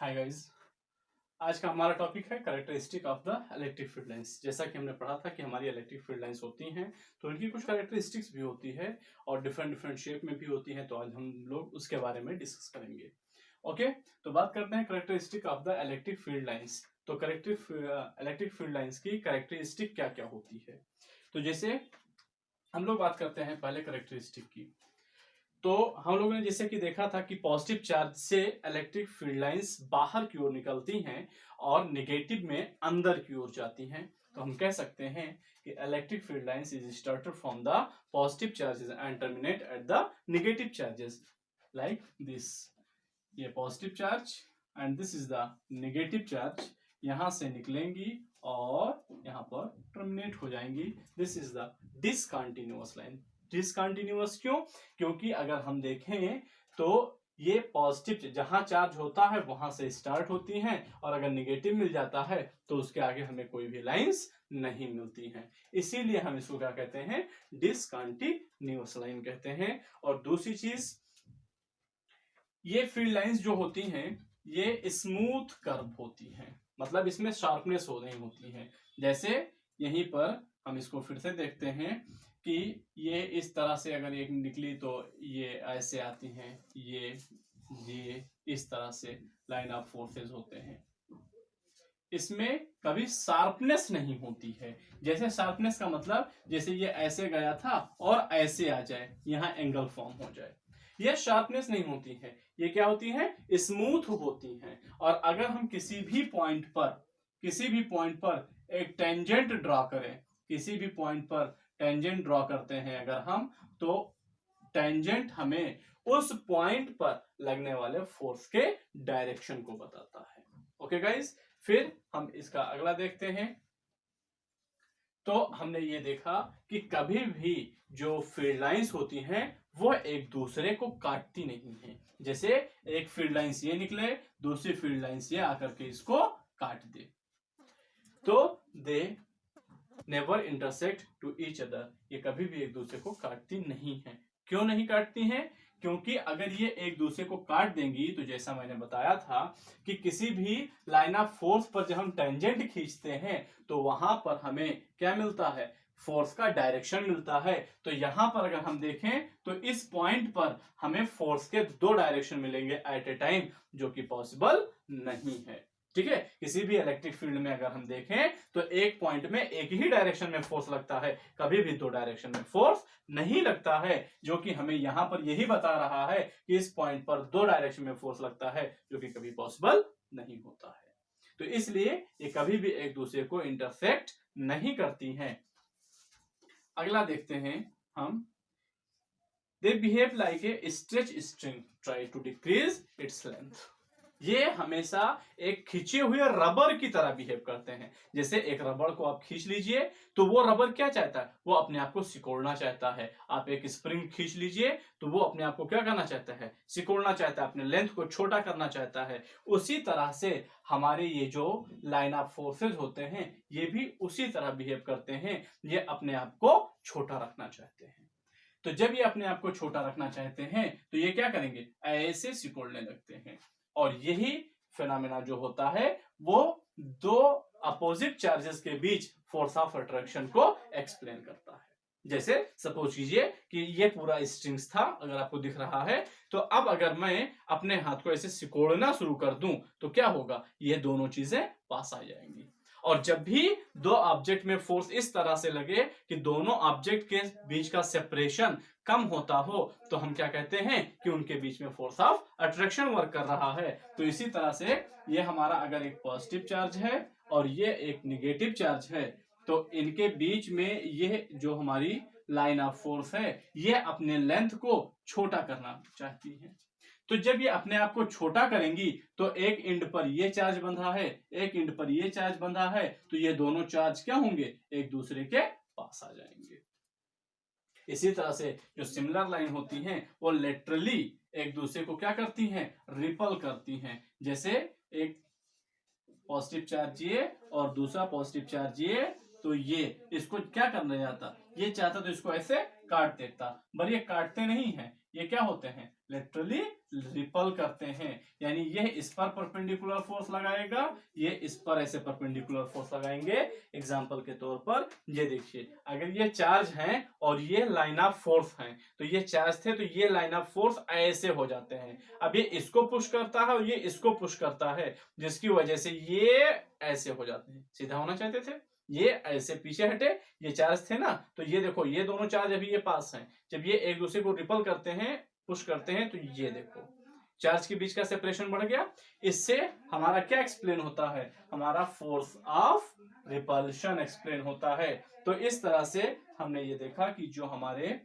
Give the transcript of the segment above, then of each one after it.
Hi guys. आज का हमारा टॉपिक है characteristic of the electric field lines. जैसा कि हमने पढ़ा था कि हमारी इलेक्ट्रिक फील्ड लाइंस होती हैं तो इनकी कुछ कैरेक्टरिस्टिक्स भी होती है और डिफरेंट डिफरेंट शेप में भी होती हैं, तो आज हम लोग उसके बारे में डिस्कस करेंगे। ओके, तो बात करते हैं characteristic of the electric field lines. तो इलेक्ट्रिक फील्ड लाइंस की कैरेक्टरिस्टिक क्या क्या होती है। तो जैसे हम लोग बात करते हैं पहले कैरेक्टरिस्टिक की, तो हम लोगों ने जैसे कि देखा था कि पॉजिटिव चार्ज से इलेक्ट्रिक फील्ड लाइंस बाहर की ओर निकलती हैं और नेगेटिव में अंदर की ओर जाती हैं। तो हम कह सकते हैं कि electric field lines is started from the positive charges and terminate at the negative charges like this. ये positive charge and this is the negative charge, यहां से निकलेंगी और यहां पर टर्मिनेट हो जाएंगी। This is the discontinuous line. Discontinuous क्यों? क्योंकि अगर हम देखें तो ये पॉजिटिव जहां चार्ज होता है वहां से स्टार्ट होती हैं और अगर निगेटिव मिल जाता है तो उसके आगे हमें कोई भी लाइंस नहीं मिलती हैं। इसीलिए हम इसको क्या कहते हैं? डिसकंटिन्यूअस लाइन कहते हैं। और दूसरी चीज, ये फील्ड लाइंस जो होती हैं ये स्मूथ कर्व होती हैं, मतलब इसमें शार्पनेस हो नहीं होती है। जैसे यहीं पर हम इसको फिर से देखते हैं कि ये इस तरह से अगर एक निकली तो ये ऐसे आती हैं, ये इस तरह से लाइन ऑफ फोर्सेस होते हैं। इसमें कभी शार्पनेस नहीं होती है। जैसे शार्पनेस का मतलब जैसे ये ऐसे गया था और ऐसे आ जाए, यहां एंगल फॉर्म हो जाए, यह शार्पनेस नहीं होती है। ये क्या होती है? स्मूथ होती हैं। और अगर हम किसी भी पॉइंट पर एक टेंजेंट ड्रॉ करें, किसी भी पॉइंट पर टेंजेंट ड्रॉ करते हैं अगर हम, तो टेंजेंट हमें उस पॉइंट पर लगने वाले फोर्स के डायरेक्शन को बताता है। ओके गाइस, फिर हम इसका अगला देखते हैं। तो हमने ये देखा कि कभी भी जो फील्ड लाइंस होती हैं वो एक दूसरे को काटती नहीं है। जैसे एक फील्ड लाइंस ये निकले, दूसरी फील्ड लाइंस ये आकर के इसको काट दे, तो they never intersect to each other. ये कभी भी एक दूसरे को काटती नहीं है। क्यों नहीं काटती हैं? क्योंकि अगर ये एक दूसरे को काट देंगी तो जैसा मैंने बताया था कि किसी भी लाइन ऑफ फोर्स पर जब हम टेंजेंट खींचते हैं तो वहां पर हमें क्या मिलता है? फोर्स का डायरेक्शन मिलता है। तो यहां पर अगर हम देखें तो इस पॉइंट पर हमें फोर्स के दो डायरेक्शन मिलेंगे एट ए टाइम, जो कि पॉसिबल नहीं है। ठीक है, किसी भी इलेक्ट्रिक फील्ड में अगर हम देखें तो एक पॉइंट में एक ही डायरेक्शन में फोर्स लगता है, कभी भी दो डायरेक्शन में फोर्स नहीं लगता है, जो कि हमें यहां पर यही बता रहा है कि इस पॉइंट पर दो डायरेक्शन में फोर्स लगता है, जो कि कभी पॉसिबल नहीं होता है। तो इसलिए ये कभी भी एक दूसरे को इंटरसेक्ट नहीं करती हैं। अगला देखते हैं हम। They behave like a stretch string try to decrease its length. ये हमेशा एक खींचे हुए रबर की तरह बिहेव करते हैं। जैसे एक रबर को आप खींच लीजिए तो वो रबर क्या चाहता है? वो अपने आप को सिकोड़ना चाहता है। आप एक स्प्रिंग खींच लीजिए तो वो अपने आप को क्या करना चाहता है? सिकोड़ना चाहता है, अपने लेंथ को छोटा करना चाहता है। उसी तरह से हमारे ये जो लाइन ऑफ फोर्सेस होते हैं ये भी उसी तरह बिहेव करते हैं। ये अपने आप को छोटा रखना चाहते हैं। तो जब ये अपने आप को छोटा रखना चाहते हैं तो ये क्या करेंगे? ऐसे सिकोड़ने लगते हैं। और यही फेनोमेना जो होता है वो दो अपोजिट चार्जेस के बीच फोर्स ऑफ अट्रैक्शन को एक्सप्लेन करता है। जैसे सपोज कीजिए कि ये पूरा स्ट्रिंग्स था, अगर आपको दिख रहा है, तो अब अगर मैं अपने हाथ को ऐसे सिकोड़ना शुरू कर दूं तो क्या होगा? ये दोनों चीजें पास आ जाएंगी। और जब भी दो ऑब्जेक्ट में फोर्स इस तरह से लगे कि दोनों ऑब्जेक्ट के बीच का सेपरेशन कम होता हो तो हम क्या कहते हैं? कि उनके बीच में फोर्स ऑफ अट्रैक्शन वर्क कर रहा है। तो इसी तरह से ये हमारा अगर एक पॉजिटिव चार्ज है और ये एक निगेटिव चार्ज है तो इनके बीच में ये जो हमारी लाइन ऑफ फोर्स है ये अपने लेंथ को छोटा करना चाहती है। तो जब ये अपने आप को छोटा करेंगी तो एक एंड पर ये चार्ज बंधा है, एक एंड पर ये चार्ज बंधा है, तो ये दोनों चार्ज क्या होंगे? एक दूसरे के पास आ जाएंगे। इसी तरह से जो सिमिलर लाइन होती हैं वो लेटरली एक दूसरे को क्या करती हैं? रिपल करती हैं। जैसे एक पॉजिटिव चार्ज ये और दूसरा पॉजिटिव चार्ज ये, तो ये इसको क्या करना चाहता? ये चाहता तो इसको ऐसे काट देता, पर ये काटते नहीं है, ये क्या होते हैं, लिटरली रिपल करते हैं, यानी ये इस पर परपेंडिकुलर फोर्स लगाएगा, ये इस पर ऐसे परपेंडिकुलर फोर्स लगाएंगे। एग्जांपल के तौर पर ये देखिए, अगर ये चार्ज हैं और ये लाइन ऑफ फोर्स हैं, तो ये चार्ज थे तो ये लाइन ऑफ फोर्स ऐसे हो जाते हैं। अब ये इसको पुश करता है और ये इसको पुश करता है, जिसकी वजह से ये ऐसे हो जाते हैं। सीधा होना चाहते थे, ये ऐसे पीछे हटे, ये चार्ज थे ना, तो ये देखो ये दोनों चार्ज अभी ये पास हैं, जब ये एक दूसरे को रिपल करते हैं, पुश करते हैं, तो ये देखो चार्ज के बीच का सेपरेशन बढ़ गया। इससे हमारा क्या एक्सप्लेन होता है, हमारा फोर्स ऑफ रिपल्शन एक्सप्लेन होता है। तो इस तरह से हमने ये देखा कि जो हमारे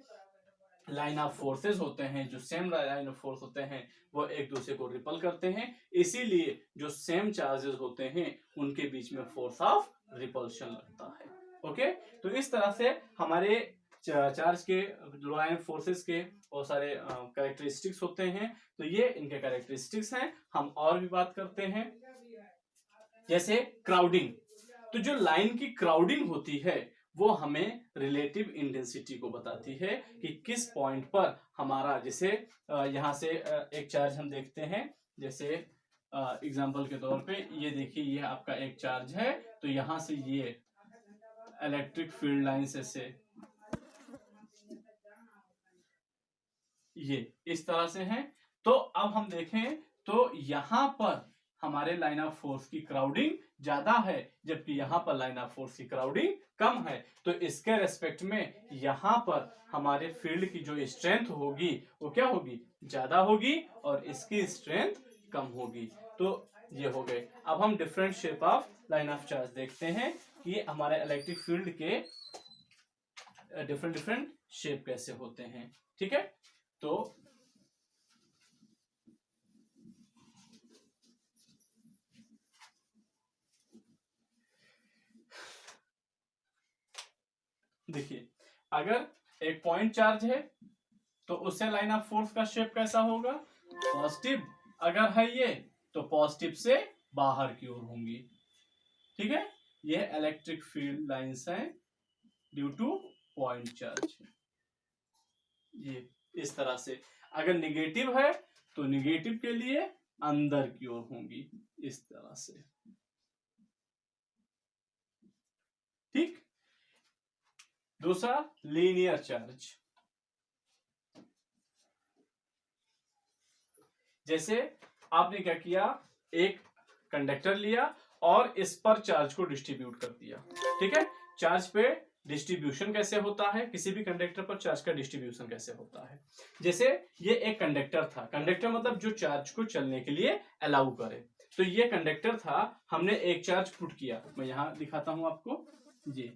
लाइन ऑफ फोर्सेस होते हैं, जो सेम लाइन ऑफ फोर्स होते हैं, वो एक दूसरे को रिपल करते हैं, इसीलिए जो सेम चार्जेस होते हैं उनके बीच में फोर्स ऑफ रिपल्शन लगता है। ओके, तो इस तरह से हमारे चार्ज के लाइन फोर्सेस के बहुत सारे कैरेक्टरिस्टिक्स होते हैं। तो ये इनके कैरेक्टरिस्टिक्स हैं। हम और भी बात करते हैं, जैसे क्राउडिंग। तो जो लाइन की क्राउडिंग होती है वो हमें रिलेटिव इंटेंसिटी को बताती है कि किस पॉइंट पर हमारा, जैसे यहां से एक चार्ज हम देखते हैं, जैसे एग्जांपल के तौर पे ये देखिए, ये आपका एक चार्ज है, तो यहां से ये इलेक्ट्रिक फील्ड लाइन से ये इस तरह से है। तो अब हम देखें तो यहां पर हमारे लाइन ऑफ फोर्स की क्राउडिंग ज्यादा है, जबकि यहां पर लाइन ऑफ फोर्स की क्राउडिंग कम है। तो इसके रेस्पेक्ट में यहां पर हमारे फील्ड की जो स्ट्रेंथ होगी वो क्या होगी, ज्यादा होगी, और इसकी स्ट्रेंथ कम होगी। तो ये हो गए। अब हम different shape of line of charge देखते हैं कि हमारे इलेक्ट्रिक फील्ड के डिफरेंट डिफरेंट शेप कैसे होते हैं। ठीक है, तो देखिए, अगर एक पॉइंट चार्ज है तो उससे लाइन ऑफ फोर्स का शेप कैसा होगा, पॉजिटिव। अगर है ये तो पॉजिटिव से बाहर की ओर होंगी। ठीक है, ये इलेक्ट्रिक फील्ड लाइंस हैं ड्यू टू पॉइंट चार्ज। ये इस तरह से। अगर निगेटिव है तो निगेटिव के लिए अंदर की ओर होंगी, इस तरह से। ठीक, दूसरा लीनियर चार्ज। जैसे आपने क्या किया, एक कंडक्टर लिया और इस पर चार्ज को डिस्ट्रीब्यूट कर दिया। ठीक है, चार्ज पे डिस्ट्रीब्यूशन कैसे होता है, किसी भी कंडक्टर पर चार्ज का डिस्ट्रीब्यूशन कैसे होता है। जैसे ये एक कंडक्टर था, कंडक्टर मतलब जो चार्ज को चलने के लिए अलाउ करे। तो ये कंडक्टर था, हमने एक चार्ज पुट किया, मैं यहां दिखाता हूं आपको जी।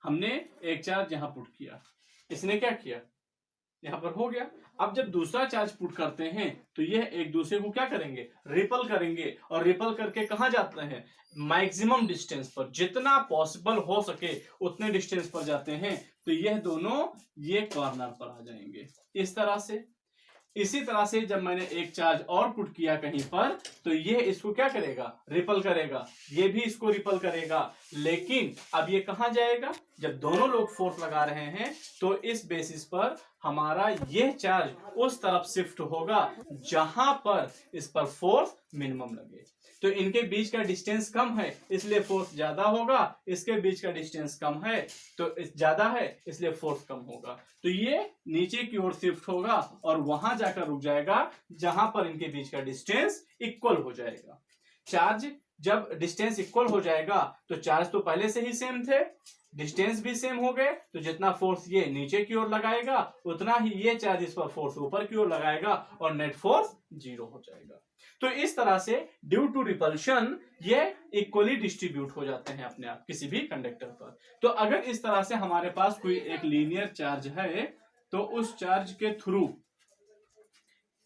हमने एक चार्ज यहां पुट किया, इसने क्या किया, यहां पर हो गया। अब जब दूसरा चार्ज पुट करते हैं तो यह एक दूसरे को क्या करेंगे, रिपल करेंगे, और रिपल करके कहां जाते हैं, मैक्सिमम डिस्टेंस पर, जितना पॉसिबल हो सके उतने डिस्टेंस पर जाते हैं। तो यह दोनों ये कॉर्नर पर आ जाएंगे, इस तरह से। इसी तरह से जब मैंने एक चार्ज और पुट किया कहीं पर, तो ये इसको क्या करेगा, रिपल करेगा, ये भी इसको रिपल करेगा। लेकिन अब ये कहां जाएगा, जब दोनों लोग फोर्स लगा रहे हैं तो इस बेसिस पर हमारा यह चार्ज उस तरफ शिफ्ट होगा जहां पर इस पर फोर्स मिनिमम लगे। तो इनके बीच का डिस्टेंस कम है इसलिए फोर्स ज्यादा होगा, इसके बीच का डिस्टेंस कम है तो ज्यादा है इसलिए फोर्स कम होगा। तो ये नीचे की ओर शिफ्ट होगा और वहां जाकर रुक जाएगा जहां पर इनके बीच का डिस्टेंस इक्वल हो जाएगा। चार्ज जब डिस्टेंस इक्वल हो जाएगा तो चार्ज तो पहले से ही सेम थे, डिस्टेंस भी सेम हो गए, तो जितना फोर्स ये नीचे की ओर लगाएगा उतना ही ये चार्ज इस पर फोर्स ऊपर की ओर लगाएगा और नेट फोर्स 0 हो जाएगा। तो इस तरह से ड्यू टू रिपल्शन ये इक्वली डिस्ट्रीब्यूट हो जाते हैं अपने आप किसी भी कंडक्टर पर। तो अगर इस तरह से हमारे पास कोई एक लीनियर चार्ज है तो उस चार्ज के थ्रू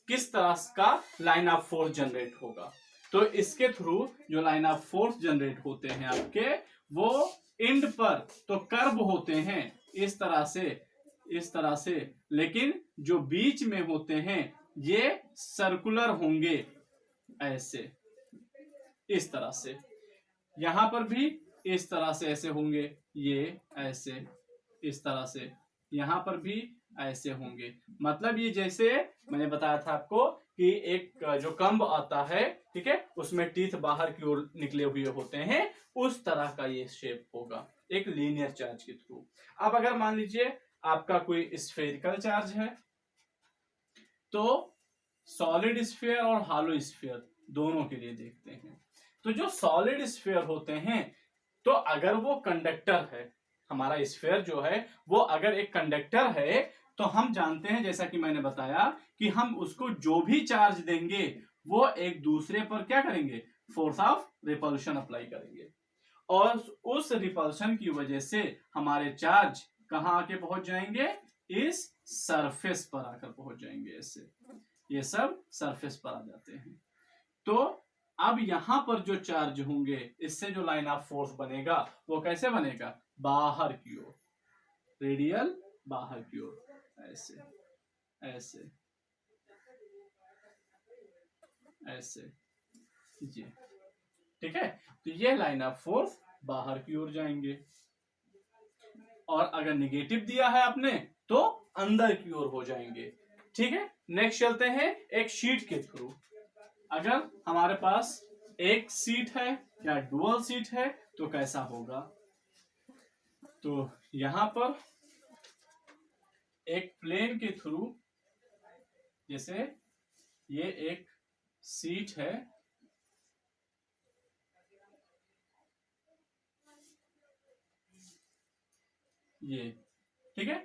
किस तरह का लाइन ऑफ फोर्स जनरेट होगा, तो इसके थ्रू जो लाइन ऑफ फोर्स जनरेट होते हैं आपके, वो एंड पर तो कर्व होते हैं इस तरह से, लेकिन जो बीच में होते हैं ये सर्कुलर होंगे ऐसे, इस तरह से। यहां पर भी इस तरह से ऐसे होंगे, ये ऐसे इस तरह से, यहां पर भी ऐसे होंगे। मतलब ये जैसे मैंने बताया था आपको कि एक जो कंब आता है, ठीक है, उसमें टीथ बाहर की ओर निकले हुए होते हैं, उस तरह का ये शेप होगा एक लीनियर चार्ज के थ्रू। अब अगर मान लीजिए आपका कोई स्फेरिकल चार्ज है, तो सॉलिड स्फीयर और हॉलो स्फीयर दोनों के लिए देखते हैं। तो जो सॉलिड स्फीयर होते हैं, तो अगर वो कंडक्टर है, हमारा स्फीयर जो है वो अगर एक कंडक्टर है, तो हम जानते हैं जैसा कि मैंने बताया कि हम उसको जो भी चार्ज देंगे वो एक दूसरे पर क्या करेंगे, फोर्स ऑफ रिपल्शन अप्लाई करेंगे, और उस रिपल्शन की वजह से हमारे चार्ज कहां आके पहुंच जाएंगे, इस सरफेस पर आकर पहुंच जाएंगे। ऐसे ये सब सरफेस पर आ जाते हैं। तो अब यहां पर जो चार्ज होंगे, इससे जो लाइन ऑफ फोर्स बनेगा वो कैसे बनेगा, बाहर की ओर, रेडियल बाहर की ओर, ऐसे ऐसे ऐसे जी, ठीक है। तो ये लाइन ऑफ फोर्स बाहर की ओर जाएंगे, और अगर निगेटिव दिया है आपने तो अंदर की ओर हो जाएंगे, ठीक है। नेक्स्ट चलते हैं एक शीट के थ्रू। अगर हमारे पास एक सीट है या डुअल सीट है तो कैसा होगा, तो यहां पर एक प्लेन के थ्रू, जैसे ये एक सीट है, ये, ठीक है।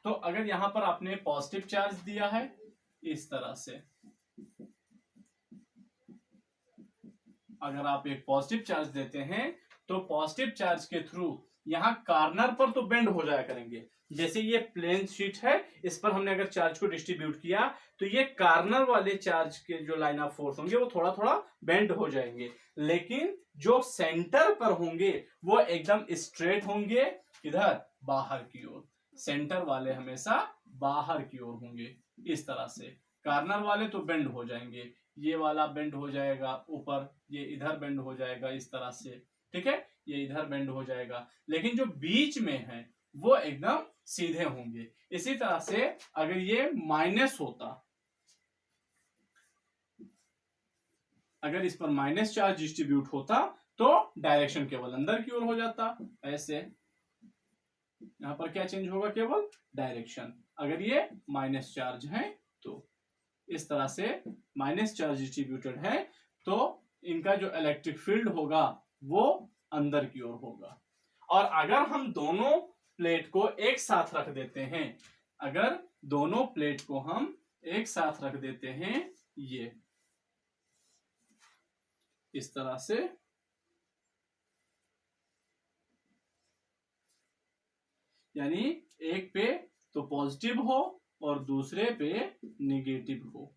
तो अगर यहां पर आपने पॉजिटिव चार्ज दिया है इस तरह से, अगर आप एक पॉजिटिव चार्ज देते हैं तो पॉजिटिव चार्ज के थ्रू यहां कॉर्नर पर तो बेंड हो जाया करेंगे। जैसे ये प्लेन शीट है, इस पर हमने अगर चार्ज को डिस्ट्रीब्यूट किया तो ये कॉर्नर वाले चार्ज के जो लाइन ऑफ फोर्स होंगे वो थोड़ा थोड़ा बेंड हो जाएंगे, लेकिन जो सेंटर पर होंगे वो एकदम स्ट्रेट होंगे, इधर बाहर की ओर। सेंटर वाले हमेशा बाहर की ओर होंगे इस तरह से, कॉर्नर वाले तो बेंड हो जाएंगे, ये वाला बेंड हो जाएगा ऊपर, ये इधर बेंड हो जाएगा इस तरह से, ठीक है, ये इधर बेंड हो जाएगा, लेकिन जो बीच में है वो एकदम सीधे होंगे। इसी तरह से अगर ये माइनस होता, अगर इस पर माइनस चार्ज डिस्ट्रीब्यूट होता तो डायरेक्शन केवल अंदर की ओर हो जाता, ऐसे यहां पर क्या चेंज होगा, केवल डायरेक्शन, अगर ये माइनस चार्ज है तो। इस तरह से माइनस चार्ज डिस्ट्रीब्यूटेड है तो इनका जो इलेक्ट्रिक फील्ड होगा वो अंदर की ओर होगा। और अगर हम दोनों प्लेट को एक साथ रख देते हैं, अगर दोनों प्लेट को हम एक साथ रख देते हैं, ये इस तरह से, यानी एक पे तो पॉजिटिव हो और दूसरे पे निगेटिव हो,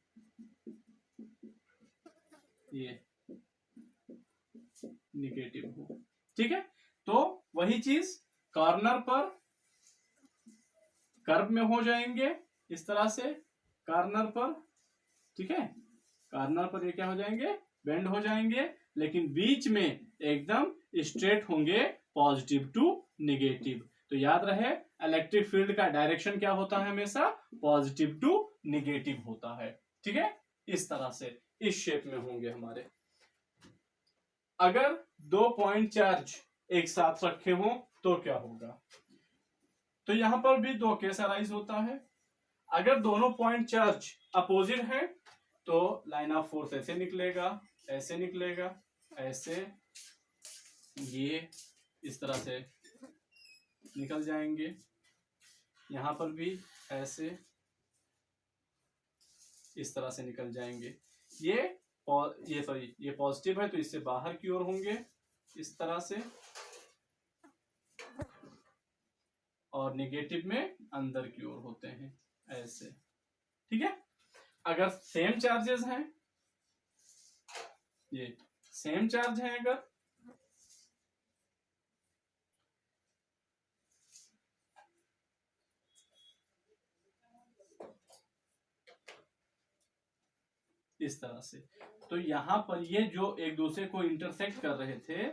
ये निगेटिव हो, ठीक है। तो वही चीज कॉर्नर पर कर्व में हो जाएंगे इस तरह से, कॉर्नर पर, ठीक है, कॉर्नर पर ये क्या हो जाएंगे, बेंड हो जाएंगे, लेकिन बीच में एकदम स्ट्रेट होंगे, पॉजिटिव टू निगेटिव। तो याद रहे इलेक्ट्रिक फील्ड का डायरेक्शन क्या होता है, हमेशा पॉजिटिव टू निगेटिव होता है, ठीक है। इस तरह से इस शेप में होंगे हमारे। अगर दो पॉइंट चार्ज एक साथ रखे हो तो क्या होगा, तो यहां पर भी दो केस अराइज होता है। अगर दोनों पॉइंट चार्ज अपोजिट है तो लाइन ऑफ फोर्स ऐसे निकलेगा, ऐसे निकलेगा, ऐसे, ये इस तरह से निकल जाएंगे, यहां पर भी ऐसे इस तरह से निकल जाएंगे। ये सॉरी, ये पॉजिटिव है तो इससे बाहर की ओर होंगे इस तरह से, और निगेटिव में अंदर की ओर होते हैं ऐसे, ठीक है। अगर सेम चार्जेस हैं, ये सेम चार्ज है, अगर इस तरह से, तो यहां पर ये जो एक दूसरे को इंटरसेक्ट कर रहे थे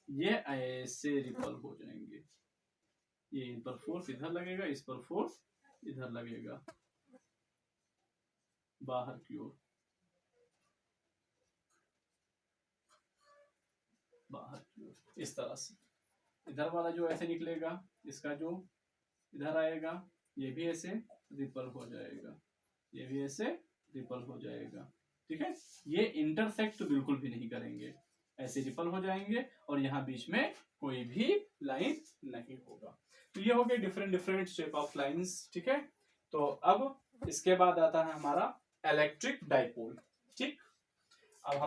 ये ऐसे रिपल हो जाएंगे, ये इन पर फोर्स इधर लगेगा, इस पर फोर्स इधर लगेगा बाहर की ओर, बाहर की ओर इस तरह से। इधर वाला जो ऐसे निकलेगा, इसका जो इधर आएगा, ये भी ऐसे रिपल हो जाएगा, ये भी ऐसे रिपल हो जाएगा। ठीक है, ये इंटरसेक्ट तो बिल्कुल भी नहीं करेंगे, ऐसे रिपल हो जाएंगे और यहाँ बीच में कोई भी लाइन नहीं होगा। तो ये हो गए different different shape of lines. ठीक है, तो अब इसके बाद आता है हमारा इलेक्ट्रिक डाइपोल। ठीक, अब हम